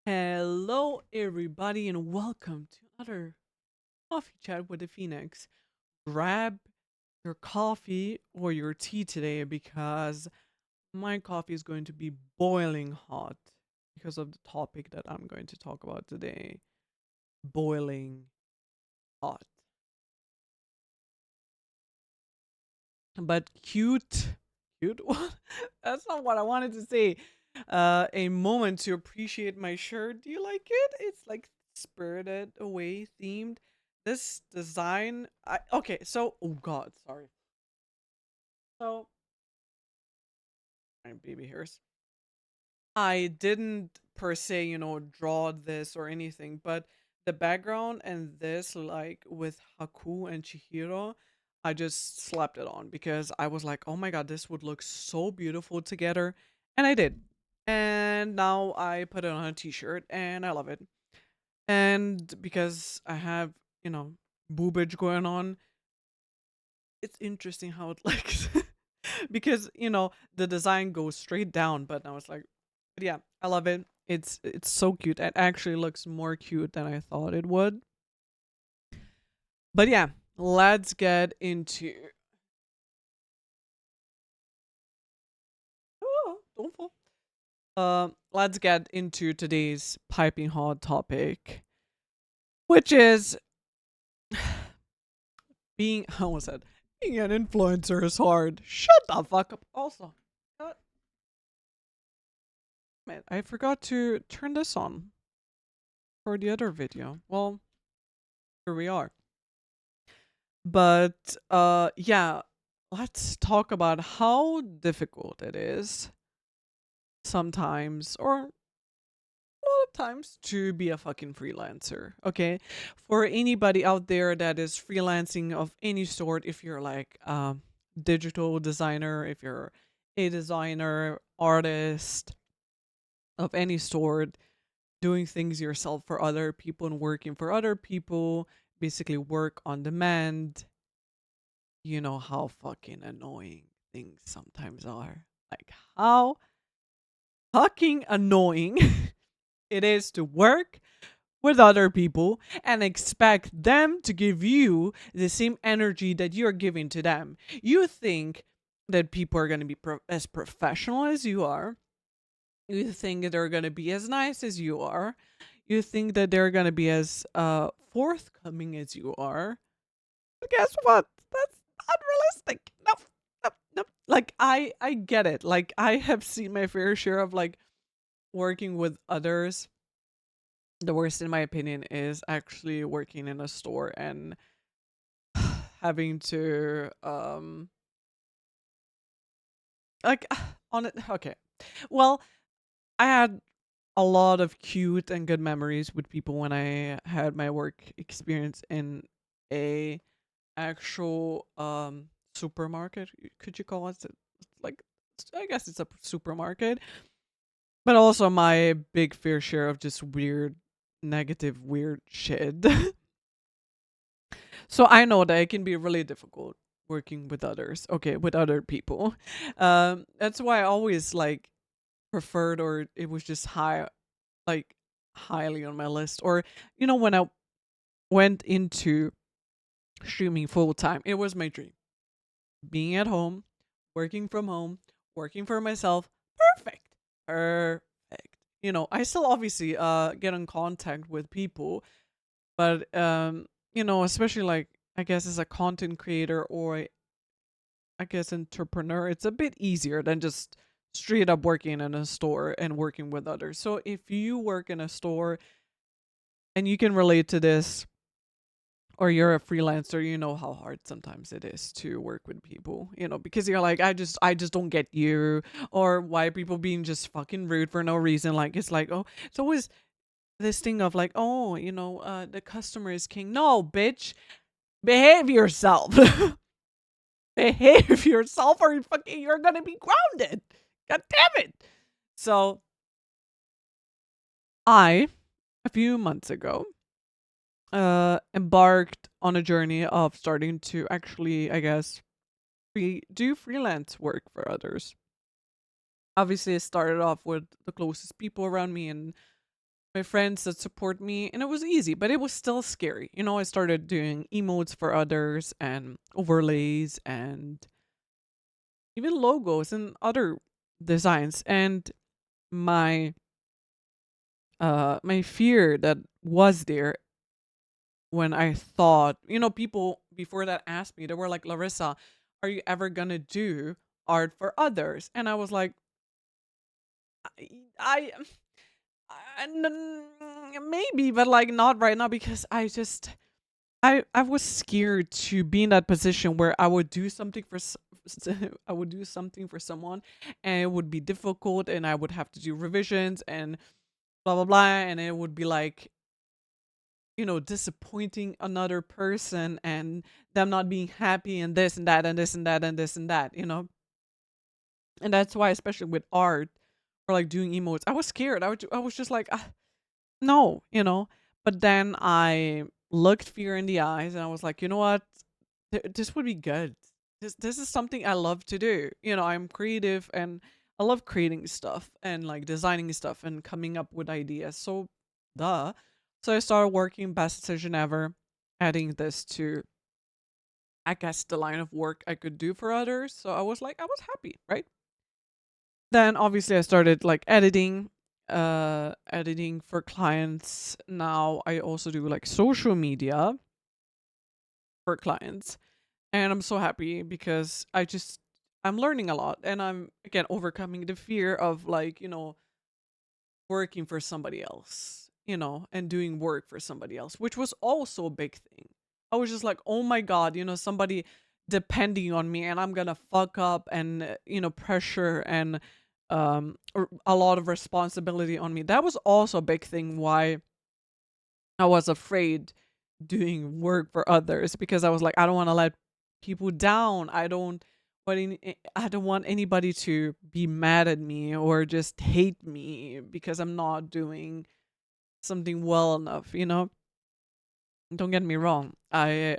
Hello, everybody, and welcome to another coffee chat with the Phoenix. Grab your coffee or your tea today because my coffee is going to be boiling hot because of the topic that I'm going to talk about today. Boiling hot. But cute. Cute? That's not what I wanted to say. A moment to appreciate my shirt. Do you like it? It's like spirited away themed. This design. Okay, so oh god, sorry. So my baby hairs. I didn't per se, draw this or anything, but the background and this, like with Haku and Chihiro, I just slapped it on because I was like, oh my god, this would look so beautiful together. And I did. And now I put it on a t shirt and I love it. And because I have, you know, boobage going on, it's interesting how it looks. Because, the design goes straight down, but now it's like, but yeah, I love it. It's so cute. It actually looks more cute than I thought it would. But yeah, let's get into. Oh, don't fall. Let's get into today's piping hot topic, which is being. How was it? Being an influencer is hard. Shut the fuck up. Also, man, I forgot to turn this on for the other video. Well, here we are. But yeah, let's talk about how difficult it is sometimes or a lot of times to be a fucking freelancer. Okay, for anybody out there that is freelancing of any sort, if you're like digital designer, if you're a designer, artist of any sort, doing things yourself for other people and working for other people, basically work on demand, you know how fucking annoying things sometimes are. Like how fucking annoying it is to work with other people and expect them to give you the same energy that you're giving to them. You think that people are going to be as professional as you are. You think that they're going to be as nice as you are. You think that they're going to be as forthcoming as you are. But guess what? That's unrealistic. No, no, no. Like I get it. Like I have seen my fair share of like working with others. The worst, in my opinion, is actually working in a store and having to like on it. Okay, well, I had a lot of cute and good memories with people when I had my work experience in a actual supermarket. Could you call it like, I guess it's a supermarket, but also my big fair share of just weird, negative, weird shit. So I know that it can be really difficult working with others. Okay, with other people. That's why I always like preferred, or it was just like highly on my list. Or when I went into streaming full time, it was my dream. Being at home, working from home, working for myself. Perfect. Perfect. I still obviously get in contact with people, but especially like I guess as a content creator or I guess entrepreneur, it's a bit easier than just straight up working in a store and working with others. So if you work in a store and you can relate to this, or you're a freelancer, you know how hard sometimes it is to work with people, because you're like, I just don't get you, or why are people being just fucking rude for no reason. Like it's like, oh, it's always this thing of like, oh, the customer is king. No, bitch, behave yourself. Behave yourself, or you're gonna be grounded. God damn it. So I, a few months ago, embarked on a journey of starting to actually, I guess, do freelance work for others. Obviously, it started off with the closest people around me, and my friends that support me, and it was easy, but it was still scary. You know, I started doing emotes for others and overlays and even logos and other designs. And my my fear that was there when I thought, you know, people before that asked me, they were like, Larissa, are you ever gonna do art for others? And I was like, I, I, maybe, but like not right now because I was scared to be in that position where I would do something for I would do something for someone and it would be difficult and I would have to do revisions and blah blah blah, and it would be like, you know, disappointing another person and them not being happy and this and that and this and that and this and that, you know. And that's why, especially with art or like doing emotes, I was scared. I was just like, "Ah, no, you know." But then I looked fear in the eyes and I was like, you know what, this would be good. This is something I love to do. You know, I'm creative and I love creating stuff and like designing stuff and coming up with ideas. So, duh. So I started working. Best decision ever. Adding this to, I guess, the line of work I could do for others. So I was like, I was happy, right? Then obviously I started like editing for clients. Now I also do like social media for clients. And I'm so happy because I'm learning a lot and I'm again overcoming the fear of like, you know, working for somebody else, you know, and doing work for somebody else, which was also a big thing. I was just like, oh my God, you know, somebody depending on me and I'm gonna fuck up and, you know, pressure and a lot of responsibility on me. That was also a big thing why I was afraid doing work for others because I was like, I don't want to let people down. I don't want anybody to be mad at me or just hate me because I'm not doing something well enough, you know? Don't get me wrong. I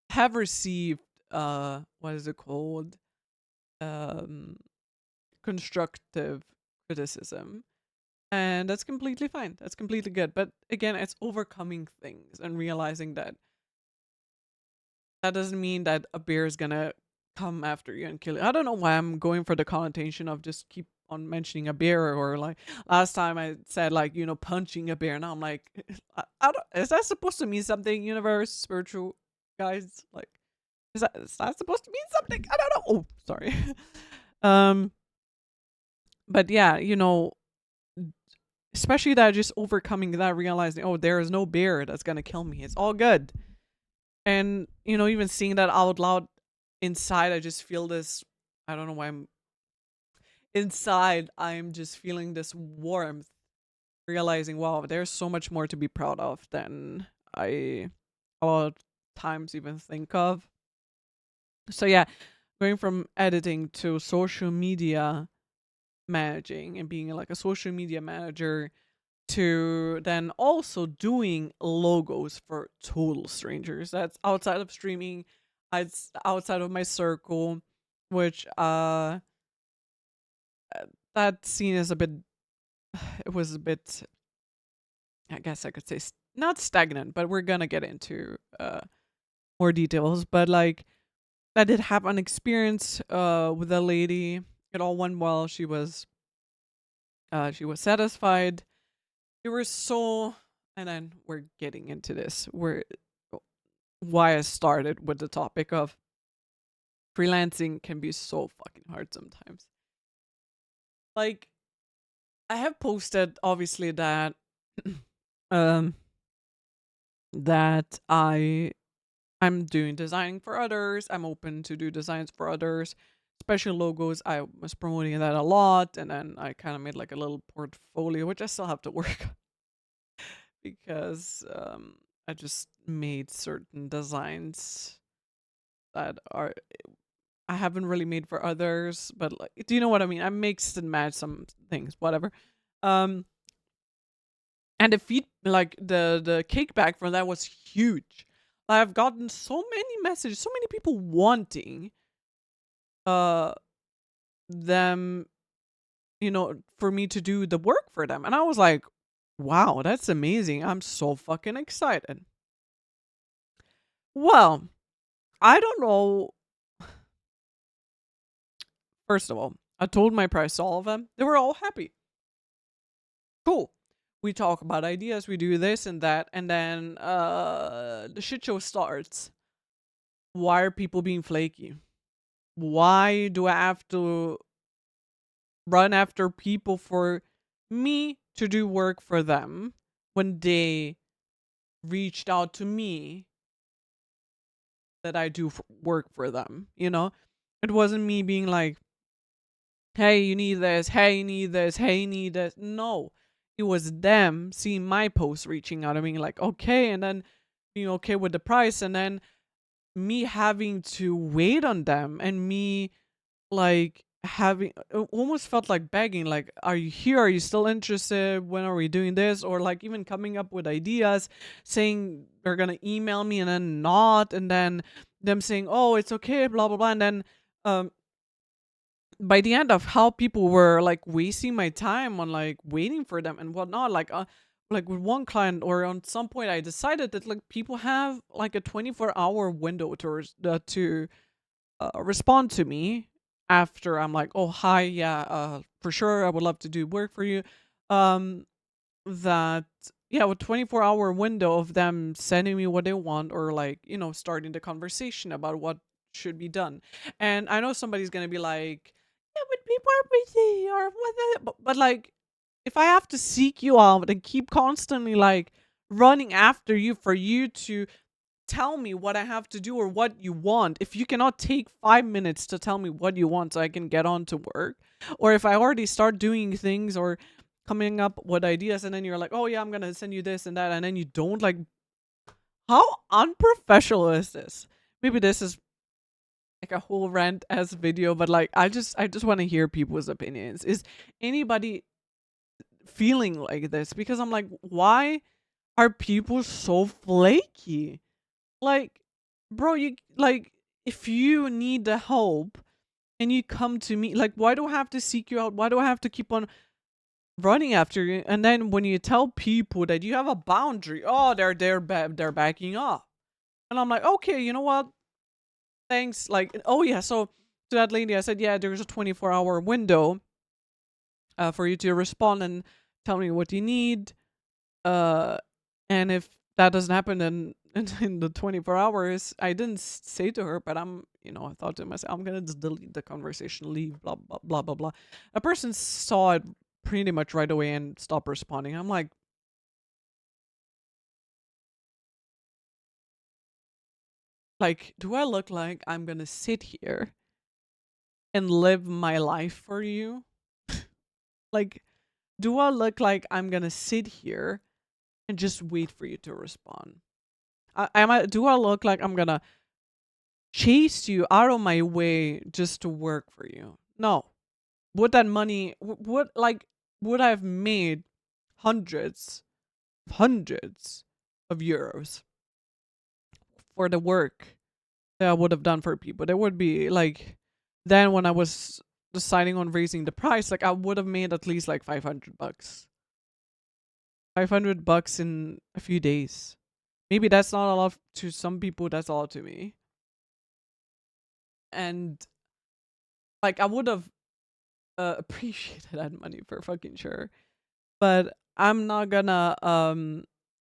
have received what is it called? Um constructive criticism. And that's completely fine. That's completely good. But again, it's overcoming things and realizing that that doesn't mean that a bear is gonna come after you and kill you. I don't know why I'm going for the connotation of just keep on mentioning a bear, or like last time I said like, you know, punching a bear. Now I'm like, I don't, is that supposed to mean something? Universe, spiritual guys, like is that supposed to mean something? I don't know. Oh, sorry. um, but yeah, you know, especially that just overcoming that, realizing, oh, there is no bear that's gonna kill me. It's all good. And, you know, even seeing that out loud inside, I just feel this. I don't know why I'm inside. I'm just feeling this warmth, realizing, wow, there's so much more to be proud of than I a lot of times even think of. So, yeah, going from editing to social media managing and being like a social media manager to then also doing logos for total strangers. That's outside of streaming, it's outside of my circle, which that scene is a bit it was a bit, I guess I could say not stagnant, but we're gonna get into more details. But like I did have an experience with a lady. It all went well. She was satisfied. It was so, and then we're getting into this. We're why I started with the topic of freelancing can be so fucking hard sometimes. Like I have posted obviously that um that I'm doing designing for others. I'm open to do designs for others. Special logos, I was promoting that a lot, and then I kind of made like a little portfolio, which I still have to work on because I just made certain designs that are I haven't really made for others, but like, do you know what I mean? I mixed and matched some things, whatever. Um, and the feed, like the kickback from that was huge. I've gotten so many messages, so many people wanting uh them, you know, for me to do the work for them, and I was like, Wow, that's amazing. I'm so fucking excited. Well, I don't know. First of all, I told my price to all of them. They were all happy. Cool. We talk about ideas, we do this and that, and then the shit show starts. Why are people being flaky? Why do I have to run after people for me to do work for them when they reached out to me that I do work for them? You know, it wasn't me being like, hey, you need this, hey, you need this, hey, you need this. No, it was them seeing my post, reaching out and being like, okay, and then being okay with the price, and then me having to wait on them, and me like having almost felt like begging, like, are you here, are you still interested, when are we doing this, or like even coming up with ideas, saying they're gonna email me and then not, and then them saying, oh, it's okay, blah blah blah, and then um by the end of how people were like wasting my time on like waiting for them and whatnot, like with one client, or on some point I decided that like people have like a 24-hour window to respond to me after I'm like, oh hi, yeah, for sure I would love to do work for you. um that, yeah, with 24-hour window of them sending me what they want, or like, starting the conversation about what should be done. And I know somebody's gonna be like, yeah, but people are busy or what, but like, if I have to seek you out and keep constantly like running after you for you to tell me what I have to do or what you want, if you cannot take 5 minutes to tell me what you want so I can get on to work, or if I already start doing things or coming up with ideas, and then you're like, oh yeah, I'm gonna send you this and that, and then you don't, like, how unprofessional is this? Maybe this is like a whole rant as video, but like, I just want to hear people's opinions. Is anybody feeling like this? Because I'm like, why are people so flaky? Like, bro, you like, if you need the help and you come to me, like, why do I have to seek you out? Why do I have to keep on running after you? And then when you tell people that you have a boundary, oh, they're backing off. And I'm like, okay, you know what? Thanks. Like, oh yeah, so to that lady, I said, yeah, there's a 24-hour window for you to respond and tell me what you need. Uh, and if that doesn't happen, then in the 24 hours, I didn't say to her, but I thought to myself, I'm gonna just delete the conversation, leave, blah blah blah blah blah. A person saw it pretty much right away and stopped responding. I'm like, do I look like I'm gonna sit here and live my life for you? Like, do I look like I'm gonna sit here and just wait for you to respond? Do I look like I'm gonna chase you out of my way just to work for you? No. Would that money, would I have made hundreds, hundreds of euros for the work that I would have done for people? There would be like, then when I was deciding on raising the price, like I would have made at least like 500 bucks. 500 bucks in a few days. Maybe that's not a lot to some people, that's all to me. And like, I would have appreciated that money for fucking sure. But I'm not gonna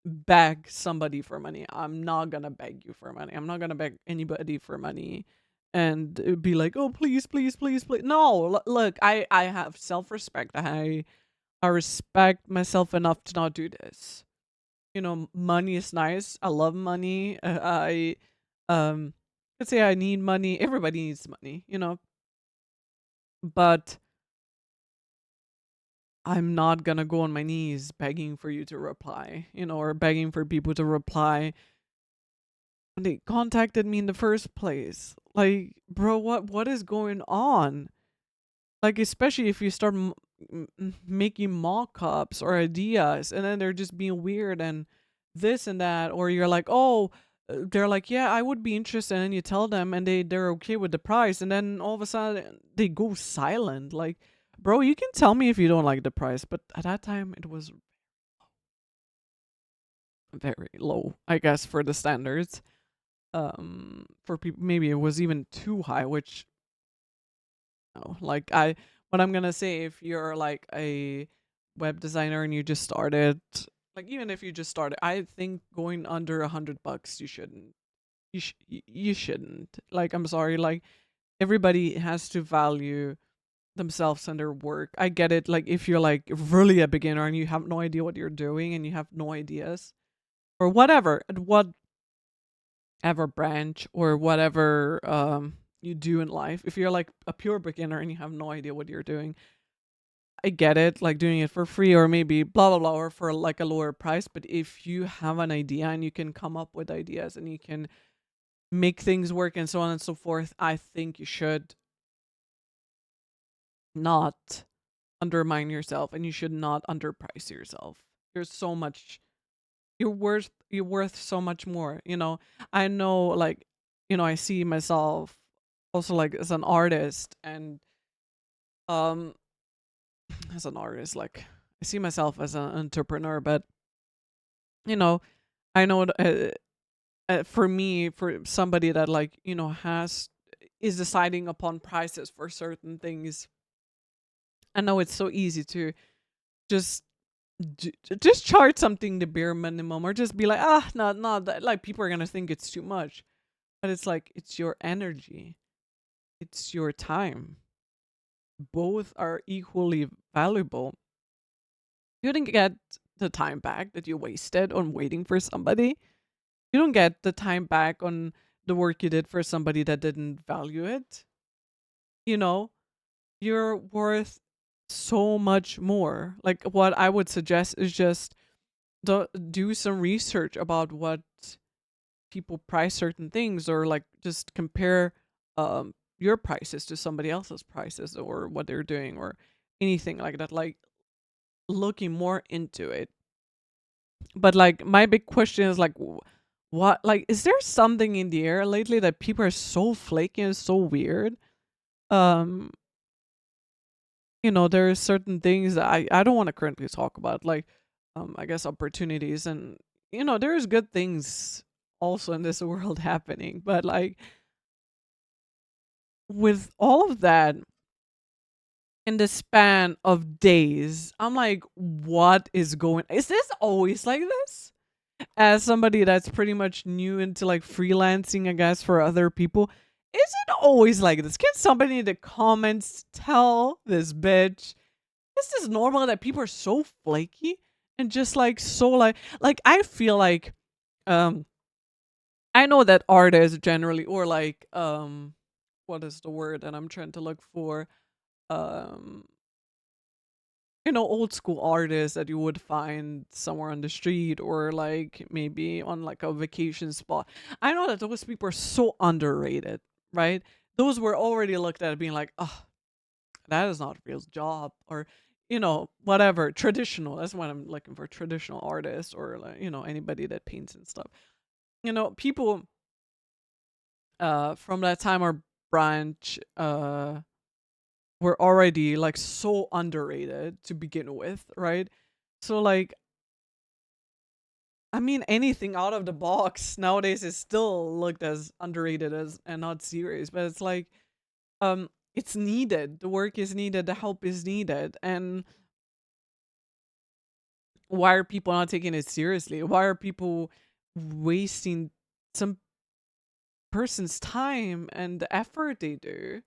beg somebody for money. I'm not gonna beg you for money. I'm not gonna beg anybody for money and be like, "Oh, please, please, please, please." No, look, I have self-respect. I respect myself enough to not do this. Money is nice. I love money. I let's say I need money. Everybody needs money. But I'm not gonna go on my knees begging for you to reply, or begging for people to reply when they contacted me in the first place. Like, bro, what is going on? Like, especially if you start making mock-ups or ideas, and then they're just being weird and this and that, or you're like, oh, they're like, yeah, I would be interested, and you tell them, and they're okay with the price, and then all of a sudden they go silent. Like, bro, you can tell me if you don't like the price, but at that time it was very low, I guess, for the standards. For people, maybe it was even too high, which, no, like, what I'm gonna say, if you're like a web designer and you just started, like, even if you just started, I think going under $100, you shouldn't. You shouldn't. Like, I'm sorry, like, everybody has to value themselves and their work. I get it. Like, if you're like really a beginner and you have no idea what you're doing and you have no ideas or whatever, at whatever branch or whatever you do in life, if you're like a pure beginner and you have no idea what you're doing, I get it. Like, doing it for free or maybe blah blah blah or for like a lower price. But if you have an idea and you can come up with ideas and you can make things work and so on and so forth, I think you should not undermine yourself and you should not underprice yourself. There's so much, you're worth so much more, you know. I know, like, you know, I see myself also like as an artist and um as an artist, like, I see myself as an entrepreneur, but you know, I know for me, for somebody that, like, you know, has is deciding upon prices for certain things, I know it's so easy to just just charge something the bare minimum or just be like, ah, not that, like, people are gonna think it's too much. But it's like, it's your energy, it's your time, both are equally valuable. You didn't get the time back that you wasted on waiting for somebody. You don't get the time back on the work you did for somebody that didn't value it. You know, you're worth so much more. Like, what I would suggest is just do some research about what people price certain things, or like just compare your prices to somebody else's prices or what they're doing or anything like that, like looking more into it. But like, my big question is like, what, like, is there something in the air lately that people are so flaky and so weird? um you know, there are certain things that I don't want to currently talk about, like, I guess opportunities, and you know, there's good things also in this world happening, but like, with all of that, in the span of days, I'm like, what is going, is this always like this? As somebody that's pretty much new into like freelancing, I guess, for other people, is it always like this? Can somebody in the comments tell this bitch, is this normal that people are so flaky and just like so like I feel like, um I know that artists generally, or like, what is the word that I'm trying to look for, um you know, old school artists that you would find somewhere on the street or like maybe on like a vacation spot. I know that those people are so underrated, right? Those were already looked at being like, oh, that is not a real job, or you know, whatever, traditional. That's what I'm looking for, traditional artists, or like, you know, anybody that paints and stuff. You know, people from that time or branch were already like so underrated to begin with, right? So like, I mean, anything out of the box nowadays is still looked as underrated as and not serious, but it's like, it's needed. The work is needed, the help is needed. And why are people not taking it seriously? Why are people wasting some person's time and the effort they do?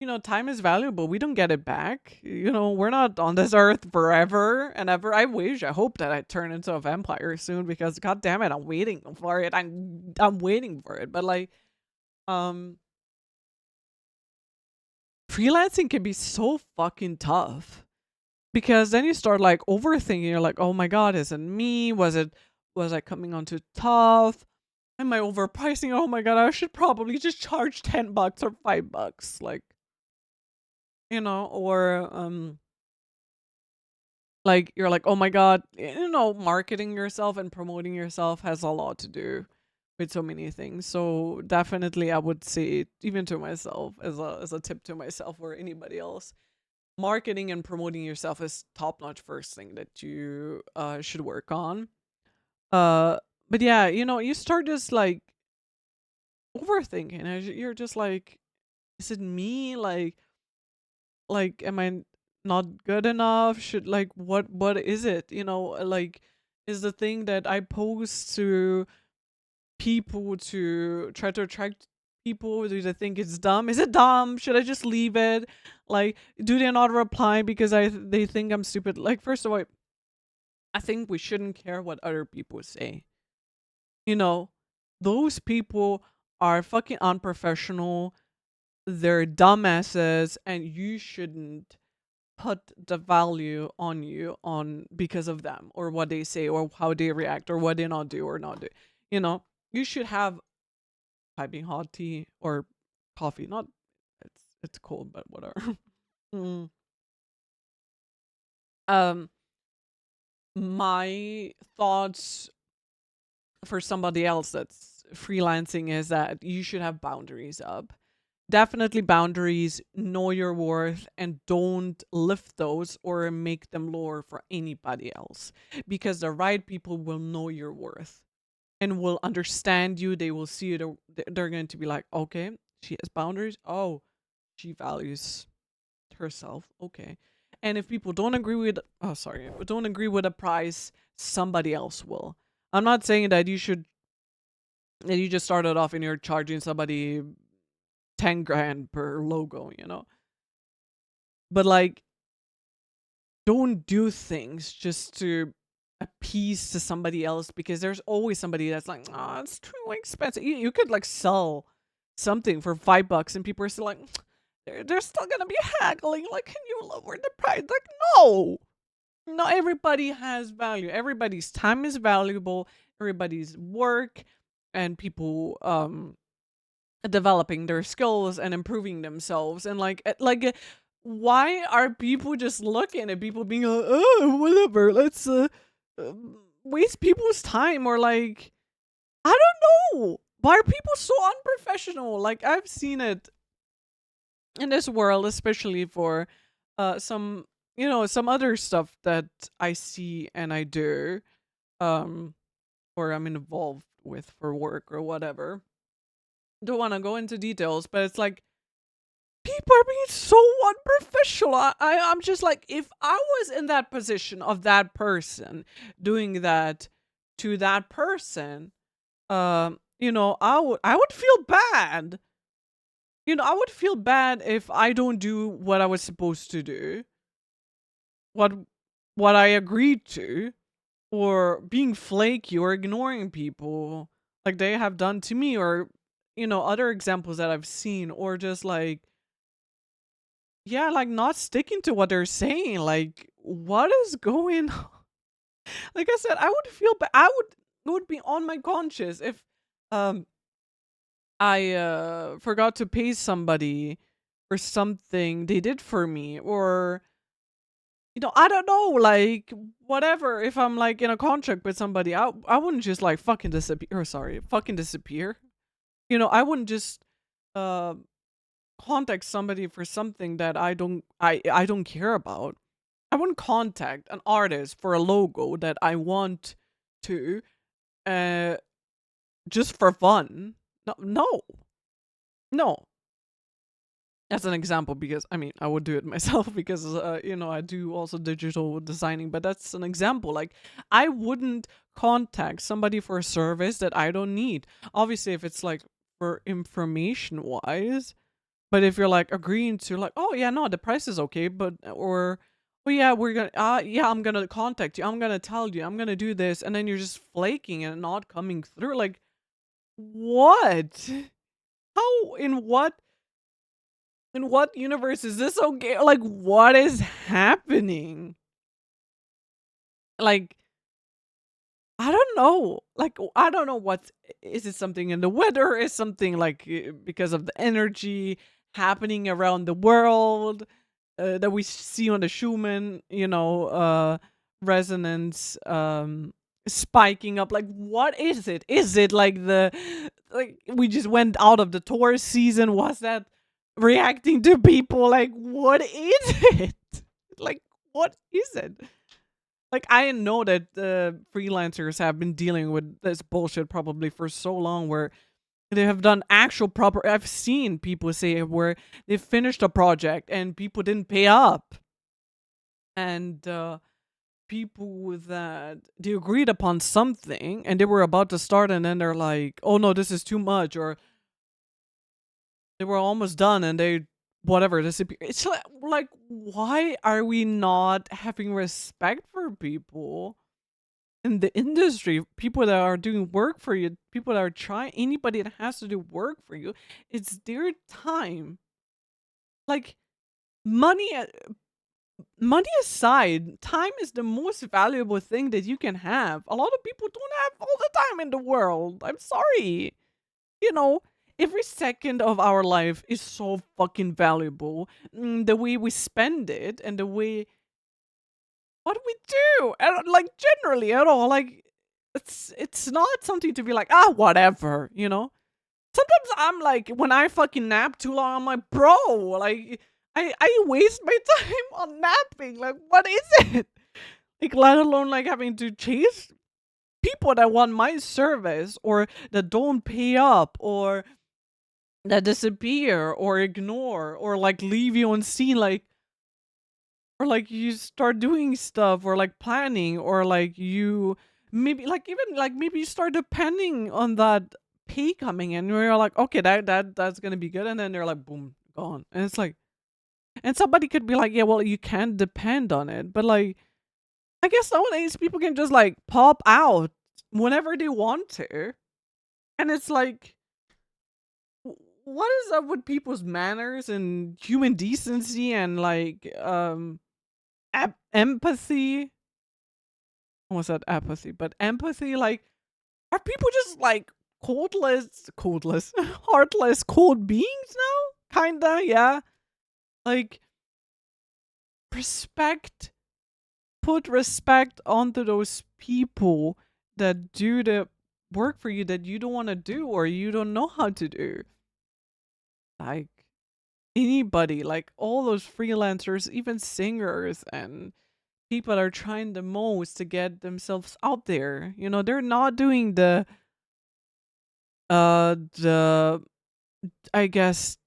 You know, time is valuable. We don't get it back. You know, we're not on this earth forever and ever. I hope that I turn into a vampire soon, because god damn it, I'm waiting for it. I'm waiting for it. But like, um freelancing can be so fucking tough, because then you start like overthinking. You're like, oh my god, is it me? Was I coming on too tough? Am I overpricing? Oh my god, I should probably just charge $10 or $5. Like, you know, or like, you're like, oh my god, you know, marketing yourself and promoting yourself has a lot to do with so many things. So definitely, I would say, even to myself, as a tip to myself or anybody else, marketing and promoting yourself is top notch first thing that you should work on. Uh, but yeah, you start just like overthinking. And you're just like, is it me? Like, am I not good enough? Should like what is it? Like, is the thing that I post to people to try to attract people? Do they think it's dumb? Is it dumb? Should I just leave it? Like, do they not reply because they think I'm stupid? Like, first of all, I think we shouldn't care what other people say. You know, those people are fucking unprofessional. They're dumbasses, and you shouldn't put the value on you on because of them or what they say or how they react or what they not do or not do. You know, you should have piping hot tea or coffee. Not it's cold, but whatever. Mm. Um, my thoughts for somebody else that's freelancing is that you should have boundaries up. Definitely boundaries, know your worth, and don't lift those or make them lower for anybody else. Because the right people will know your worth and will understand you. They will see you. They're going to be like, okay, she has boundaries. Oh, she values herself. Okay. And if people don't agree with, don't agree with a price, somebody else will. I'm not saying that you just started off and you're charging somebody 10 grand per logo. But like, don't do things just to appease to somebody else because there's always somebody that's like, oh, it's too expensive. You could like sell something for $5 and people are still like, they're still gonna be haggling. Like, can you lower the price? Like, no. Not everybody has value. Everybody's time is valuable. Everybody's work and people developing their skills and improving themselves and why are people just looking at people being like, oh, whatever, let's waste people's time or like, I don't know, why are people so unprofessional? Like, I've seen it in this world, especially for some some other stuff that I see and I do um or I'm involved with for work or whatever. Don't want to go into details, but it's like people are being so unprofessional. I'm just like, if I was in that position of that person doing that to that person, I would feel bad. I would feel bad if I don't do what I was supposed to do, what what I agreed to, or being flaky or ignoring people like they have done to me, or other examples that I've seen, or just like, yeah, like not sticking to what they're saying. Like, what is going on? Like I said, I would feel bad. It would be on my conscience if um I forgot to pay somebody for something they did for me, or I don't know, like whatever. If I'm like in a contract with somebody, I wouldn't just like fucking disappear. Or sorry, fucking disappear. I wouldn't just uh contact somebody for something that I don't care about. I wouldn't contact an artist for a logo that I want to, uh, just for fun. No, no, no. As an example, because I mean, I would do it myself because I do also digital designing. But that's an example. Like, I wouldn't contact somebody for a service that I don't need. Obviously, if it's like for information wise. But if you're like agreeing to like, oh yeah, no, the price is okay, but or oh yeah, we're gonna yeah, I'm gonna contact you, I'm gonna tell you, I'm gonna do this, and then you're just flaking and not coming through. Like, what? How, in what universe is this okay? Like, what is happening? Like, I don't know. Like, I don't know what is it, something in the weather? Is something like because of the energy happening around the world that we see on the Schumann, resonance spiking up? Like, what is it? Is it like we just went out of the Taurus season? Was that reacting to people? Like, what is it? Like, what is it? Like, I know that freelancers have been dealing with this bullshit probably for so long, where they have done actual proper. I've seen people say where they finished a project and people didn't pay up, and people that they agreed upon something and they were about to start, and then they're like, "Oh no, this is too much," or they were almost done and they whatever disappear. It's like, why are we not having respect for people in the industry? People that are doing work for you, people that are trying, anybody that has to do work for you, it's their time. Like, money money aside, time is the most valuable thing that you can have. A lot of people don't have all the time in the world. I'm sorry. You know, every second of our life is so fucking valuable. The way we spend it and the way what we do, and like generally at all, like it's not something to be like, ah, whatever, you know. Sometimes I'm like, when I fucking nap too long, I'm like, bro, like I waste my time on napping. Like, what is it? Like, let alone like having to chase people that want my service or that don't pay up or that disappear or ignore or like leave you unseen, like, or like you start doing stuff or like planning, or like you maybe like even like maybe you start depending on that pay coming in where you're like, okay, that's gonna be good, and then they're like, boom, gone. And it's like, and somebody could be like, yeah, well, you can't depend on it, but like, I guess nowadays people can just like pop out whenever they want to, and it's like, what is up with people's manners and human decency and like empathy? Almost said apathy, but empathy. Like, are people just like coldless, heartless, cold beings now? Kinda, yeah. Like, respect, put respect onto those people that do the work for you that you don't want to do or you don't know how to do. Like, anybody, like all those freelancers, even singers and people are trying the most to get themselves out there. You know, they're not doing the I guess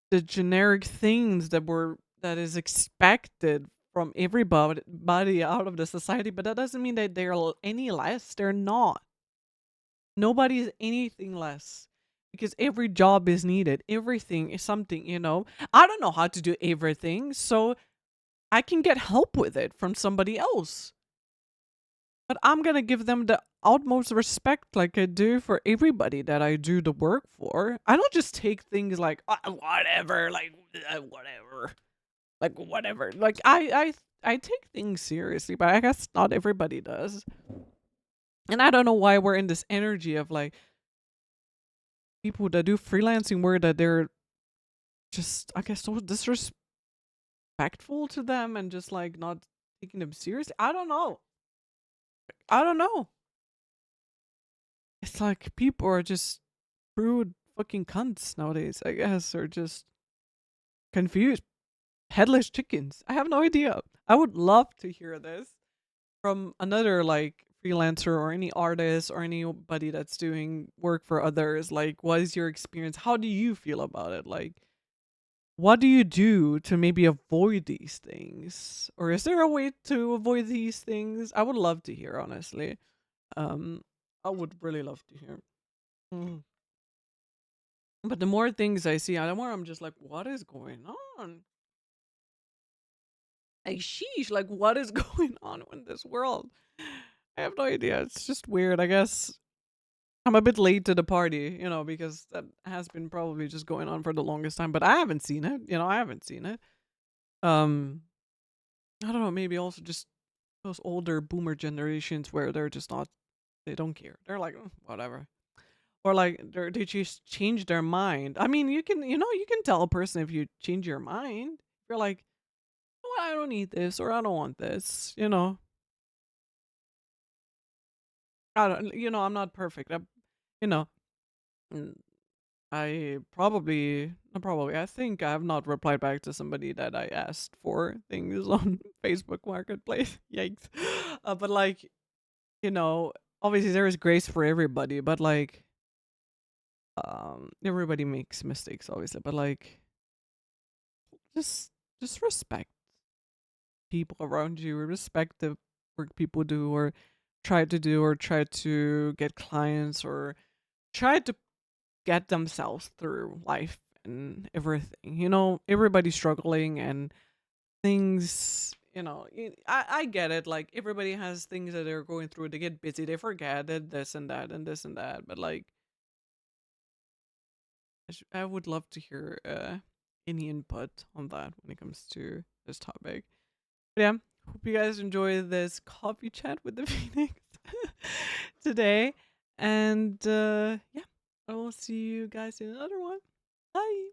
the generic things that is expected from everybody out of the society, but that doesn't mean that they're any less. They're not. Nobody is anything less, because every job is needed. Everything is something, you know. I don't know how to do everything, so I can get help with it from somebody else. But I'm gonna give them the utmost respect, like I do for everybody that I do the work for. I don't just take things like, whatever, like, whatever, like whatever. Like, I take things seriously, but I guess not everybody does. And I don't know why we're in this energy of like people that do freelancing work that they're just, I guess, so disrespectful to them and just like not taking them seriously. I don't know. I don't know. It's like people are just rude fucking cunts nowadays, I guess, or just confused. Headless chickens. I have no idea. I would love to hear this from another like freelancer or any artist or anybody that's doing work for others. Like, what is your experience? How do you feel about it? Like, what do you do to maybe avoid these things? Or is there a way to avoid these things? I would love to hear, honestly. Um, I would really love to hear. Mm. But the more things I see, the more I'm just like, what is going on? Like, sheesh, like, what is going on in this world? I have no idea. It's just weird. I guess I'm a bit late to the party, you know, because that has been probably just going on for the longest time, but I haven't seen it. You know, I haven't seen it. Um, I don't know, maybe also just those older boomer generations where they're just not, they don't care. They're like, "Mm, whatever." Or like they just change their mind. I mean, you can tell a person if you change your mind. You're like, "Oh, I don't need this," or "I don't want this." I don't, I'm not perfect. You know, mm, I think I have not replied back to somebody that I asked for things on Facebook Marketplace. Yikes. But like, you know, obviously there is grace for everybody, but like, everybody makes mistakes, obviously, but like, just, just respect people around you, respect the work people do or try to get clients or try to get themselves through life and everything. You know, everybody's struggling and things, I get it. Like, everybody has things that they're going through. They get busy, they forget that this and that and this and that. But like, I would love to hear any input on that when it comes to this topic. But yeah, hope you guys enjoy this coffee chat with the Phoenix today. And yeah, I will see you guys in another one. Bye.